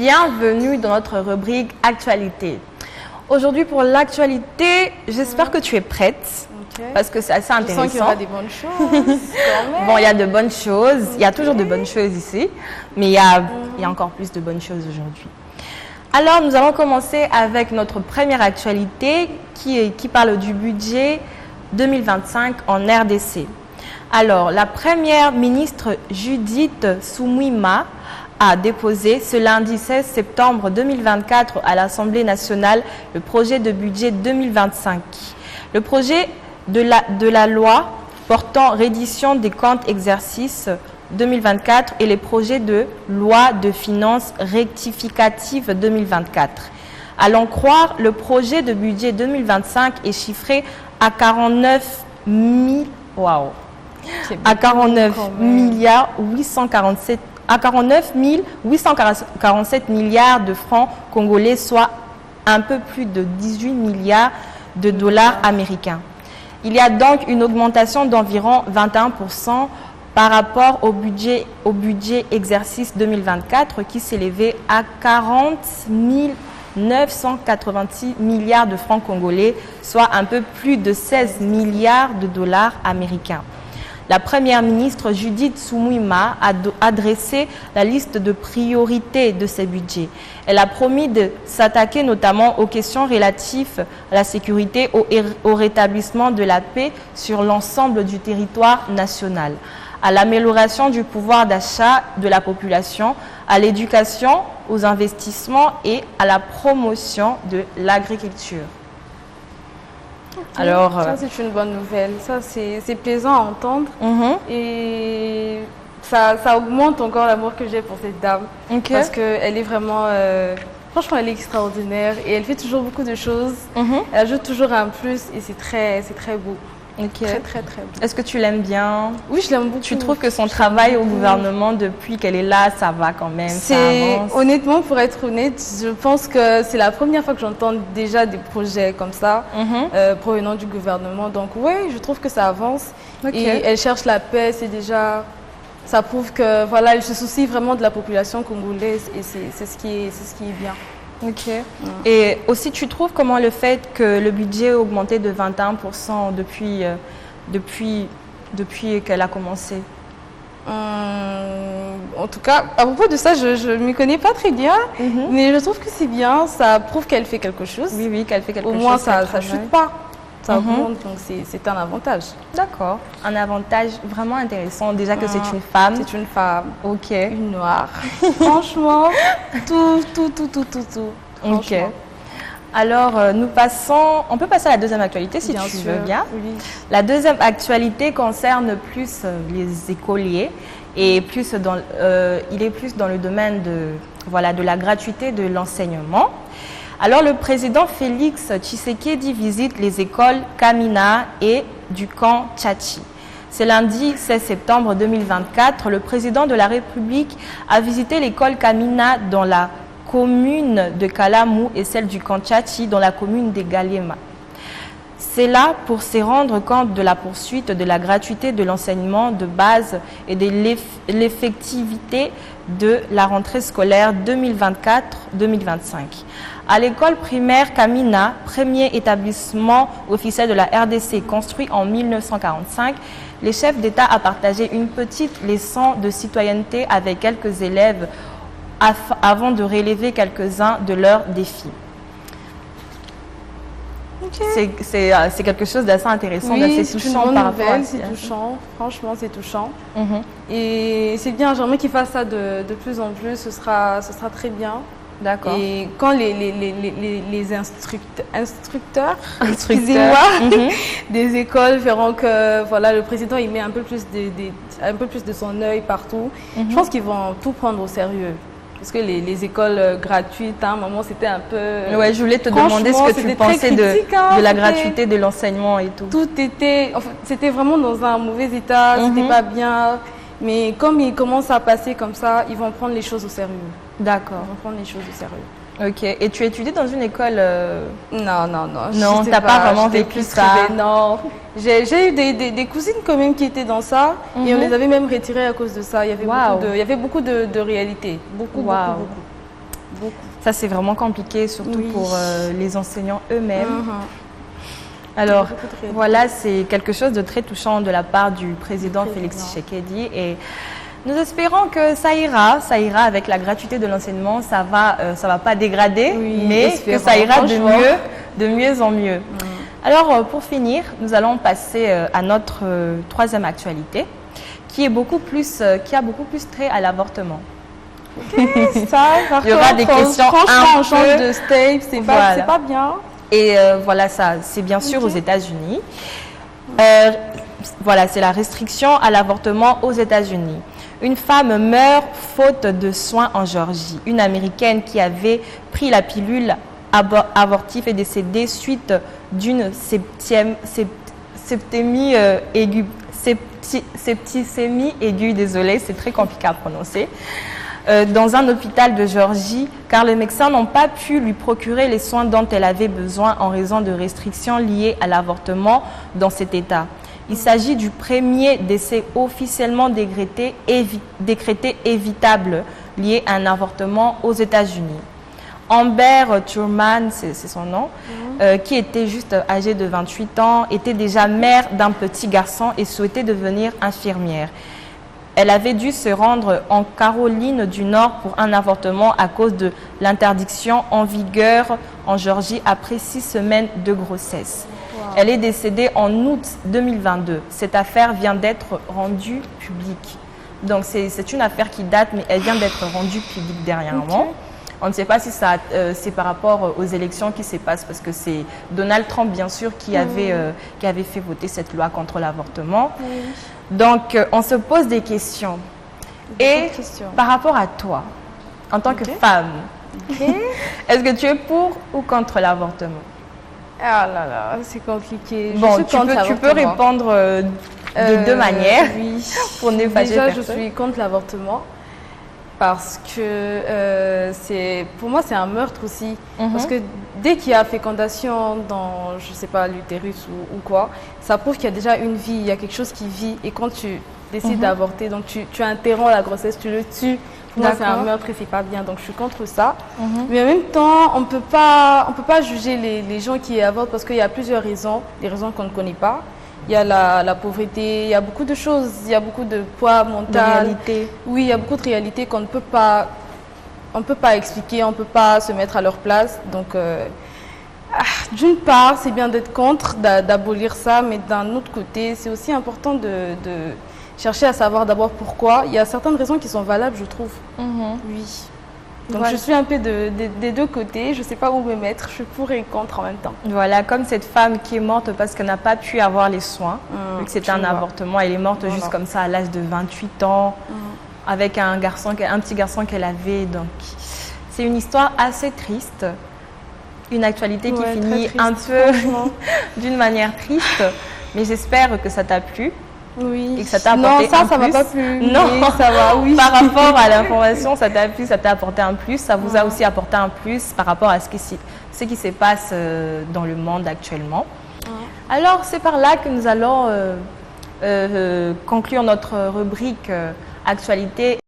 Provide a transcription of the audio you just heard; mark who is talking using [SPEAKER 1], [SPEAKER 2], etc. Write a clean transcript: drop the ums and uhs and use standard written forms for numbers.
[SPEAKER 1] Bienvenue dans notre rubrique Actualité. Aujourd'hui pour l'actualité, j'espère que tu es prête parce que c'est assez intéressant.
[SPEAKER 2] Je sens qu'il y aura des bonnes choses quand même.
[SPEAKER 1] Bon, il y a de bonnes choses, il y a toujours de bonnes choses ici, mais il y a encore plus de bonnes choses aujourd'hui. Alors nous allons commencer avec notre première actualité qui parle du budget 2025 en RDC. Alors, la première ministre Judith Suminwa a déposé ce lundi 16 septembre 2024 à l'Assemblée nationale le projet de budget 2025. Le projet de la loi portant reddition des comptes exercice 2024 et les projets de loi de finances rectificative 2024. À l'en croire, le projet de budget 2025 est chiffré à 49 847 milliards de francs congolais, soit un peu plus de 18 milliards de dollars américains. Il y a donc une augmentation d'environ 21% par rapport au budget exercice 2024 qui s'élevait à 40 986 milliards de francs congolais, soit un peu plus de 16 milliards de dollars américains. La première ministre Judith Suminwa a dressé la liste de priorités de ces budgets. Elle a promis de s'attaquer notamment aux questions relatives à la sécurité, au rétablissement de la paix sur l'ensemble du territoire national, à l'amélioration du pouvoir d'achat de la population, à l'éducation, aux investissements et à la promotion de l'agriculture.
[SPEAKER 2] Okay. Alors, ça c'est une bonne nouvelle, ça c'est plaisant à entendre et ça augmente encore l'amour que j'ai pour cette dame parce qu'elle est vraiment, franchement elle est extraordinaire et elle fait toujours beaucoup de choses, elle ajoute toujours un plus et c'est très beau. Très beau.
[SPEAKER 1] Est-ce que tu l'aimes bien?
[SPEAKER 2] Oui, je l'aime beaucoup.
[SPEAKER 1] Tu trouves que son travail au gouvernement depuis qu'elle est là, ça va quand même, ça avance?
[SPEAKER 2] Honnêtement, pour être honnête, je pense que c'est la première fois que j'entends déjà des projets comme ça provenant du gouvernement. Donc oui, je trouve que ça avance. Et elle cherche la paix, c'est déjà... Ça prouve que voilà, elle se soucie vraiment de la population congolaise et c'est ce qui est bien.
[SPEAKER 1] Et aussi, tu trouves comment le fait que le budget a augmenté de 21% depuis qu'elle a commencé?
[SPEAKER 2] En tout cas, à propos de ça, je ne m'y connais pas très bien, mais je trouve que c'est bien, ça prouve qu'elle fait quelque chose.
[SPEAKER 1] Oui, qu'elle fait quelque chose.
[SPEAKER 2] Au moins, ça ne chute pas. Ça augmente, donc c'est un avantage.
[SPEAKER 1] D'accord, un avantage vraiment intéressant. Déjà que c'est une femme.
[SPEAKER 2] C'est une femme.
[SPEAKER 1] Une
[SPEAKER 2] noire. Franchement, tout.
[SPEAKER 1] Alors, on peut passer à la deuxième actualité si tu veux bien.
[SPEAKER 2] Oui.
[SPEAKER 1] La deuxième actualité concerne plus les écoliers et il est plus dans le domaine de la gratuité de l'enseignement. Alors, le président Félix Tshisekedi visite les écoles Kamina et du camp Tchachi. C'est lundi 16 septembre 2024. Le président de la République a visité l'école Kamina dans la commune de Kalamou et celle du camp Tchachi dans la commune de Galema. C'est là pour se rendre compte de la poursuite de la gratuité de l'enseignement de base et de l'effectivité de la rentrée scolaire 2024-2025. À l'école primaire Kamina, premier établissement officiel de la RDC construit en 1945, les chefs d'État a partagé une petite leçon de citoyenneté avec quelques élèves avant de relever quelques-uns de leurs défis. C'est quelque chose d'assez intéressant, d'assez touchant par rapport à ça.
[SPEAKER 2] C'est touchant, franchement c'est touchant. Et c'est bien, j'aimerais qu'ils fassent ça de plus en plus, ce sera très bien.
[SPEAKER 1] D'accord.
[SPEAKER 2] Et quand les instructeurs excusez-moi, des écoles verront que voilà, le président il met un peu plus de son œil partout, je pense qu'ils vont tout prendre au sérieux. Parce que les écoles gratuites, à un moment, c'était un peu...
[SPEAKER 1] Ouais, je voulais te demander ce que tu pensais de la gratuité de l'enseignement et tout.
[SPEAKER 2] Tout était... Enfin, c'était vraiment dans un mauvais état, c'était pas bien. Mais comme ils commencent à passer comme ça, ils vont prendre les choses au sérieux.
[SPEAKER 1] D'accord.
[SPEAKER 2] Ils vont prendre les choses au sérieux.
[SPEAKER 1] Ok. Et tu étudies dans une école
[SPEAKER 2] Non.
[SPEAKER 1] Non, t'as pas vraiment vécu ça.
[SPEAKER 2] Non. J'ai eu des cousines quand même qui étaient dans ça et on les avait même retirées à cause de ça. Il y avait beaucoup de réalité. Beaucoup. beaucoup.
[SPEAKER 1] Ça, c'est vraiment compliqué, surtout pour les enseignants eux-mêmes. Alors, voilà, c'est quelque chose de très touchant de la part du président Félix Tshisekedi. Et nous espérons que ça ira avec la gratuité de l'enseignement. Ça va pas dégrader, mais que ça ira de mieux en mieux. Alors, pour finir, nous allons passer à notre troisième actualité, qui a beaucoup plus trait à l'avortement.
[SPEAKER 2] Il y aura des questions. Franchement, on change de stage, c'est pas bien.
[SPEAKER 1] Et voilà, ça, c'est bien sûr aux États-Unis. Voilà, c'est la restriction à l'avortement aux États-Unis. Une femme meurt faute de soins en Géorgie. Une Américaine qui avait pris la pilule abortive est décédée suite d'une septicémie aiguë, désolée, c'est très compliqué à prononcer, dans un hôpital de Géorgie, car les médecins n'ont pas pu lui procurer les soins dont elle avait besoin en raison de restrictions liées à l'avortement dans cet État. Il s'agit du premier décès officiellement décrété évitable lié à un avortement aux États-Unis. Amber Thurman, c'est son nom, qui était juste âgée de 28 ans, était déjà mère d'un petit garçon et souhaitait devenir infirmière. Elle avait dû se rendre en Caroline du Nord pour un avortement à cause de l'interdiction en vigueur en Géorgie après 6 semaines de grossesse. Wow. Elle est décédée en août 2022. Cette affaire vient d'être rendue publique. Donc c'est une affaire qui date, mais elle vient d'être rendue publique dernièrement. On ne sait pas si c'est par rapport aux élections qui se passent, parce que c'est Donald Trump, bien sûr, qui avait fait voter cette loi contre l'avortement. Donc, on se pose des questions. Par rapport à toi, en tant que femme, est-ce que tu es pour ou contre l'avortement?
[SPEAKER 2] Ah là là, c'est compliqué.
[SPEAKER 1] Bon, tu peux répondre de deux manières pour ne pas
[SPEAKER 2] Déjà, je suis contre l'avortement. Parce que pour moi, c'est un meurtre aussi. Parce que dès qu'il y a fécondation dans, je ne sais pas, l'utérus ou quoi, ça prouve qu'il y a déjà une vie, il y a quelque chose qui vit. Et quand tu décides d'avorter, donc tu interromps la grossesse, tu le tues. Pour moi, c'est un meurtre et c'est pas bien. Donc, je suis contre ça. Mais en même temps, on peut pas juger les gens qui avortent parce qu'il y a plusieurs raisons, des raisons qu'on ne connaît pas. Il y a la pauvreté, il y a beaucoup de choses, il y a beaucoup de poids mental.
[SPEAKER 1] De réalité.
[SPEAKER 2] Oui, il y a beaucoup de réalités qu'on ne peut pas, expliquer, on ne peut pas se mettre à leur place. Donc, d'une part, c'est bien d'être contre, d'abolir ça, mais d'un autre côté, c'est aussi important de chercher à savoir d'abord pourquoi. Il y a certaines raisons qui sont valables, je trouve. Oui. Donc je suis un peu des deux côtés, je ne sais pas où me mettre, je suis pour et contre en même temps.
[SPEAKER 1] Voilà, comme cette femme qui est morte parce qu'elle n'a pas pu avoir les soins, vu que c'était un avortement, elle est morte juste comme ça à l'âge de 28 ans, avec un petit garçon qu'elle avait. Donc c'est une histoire assez triste, une actualité qui finit un peu d'une manière triste, mais j'espère que ça t'a plu.
[SPEAKER 2] Oui.
[SPEAKER 1] Et que ça t'a apporté
[SPEAKER 2] ça m'a pas plu.
[SPEAKER 1] Non,
[SPEAKER 2] mais ça va, oui.
[SPEAKER 1] Par rapport à l'information, ça t'a plu, ça t'a apporté un plus. Ça vous a aussi apporté un plus par rapport à ce qui se passe dans le monde actuellement. Alors, c'est par là que nous allons conclure notre rubrique actualité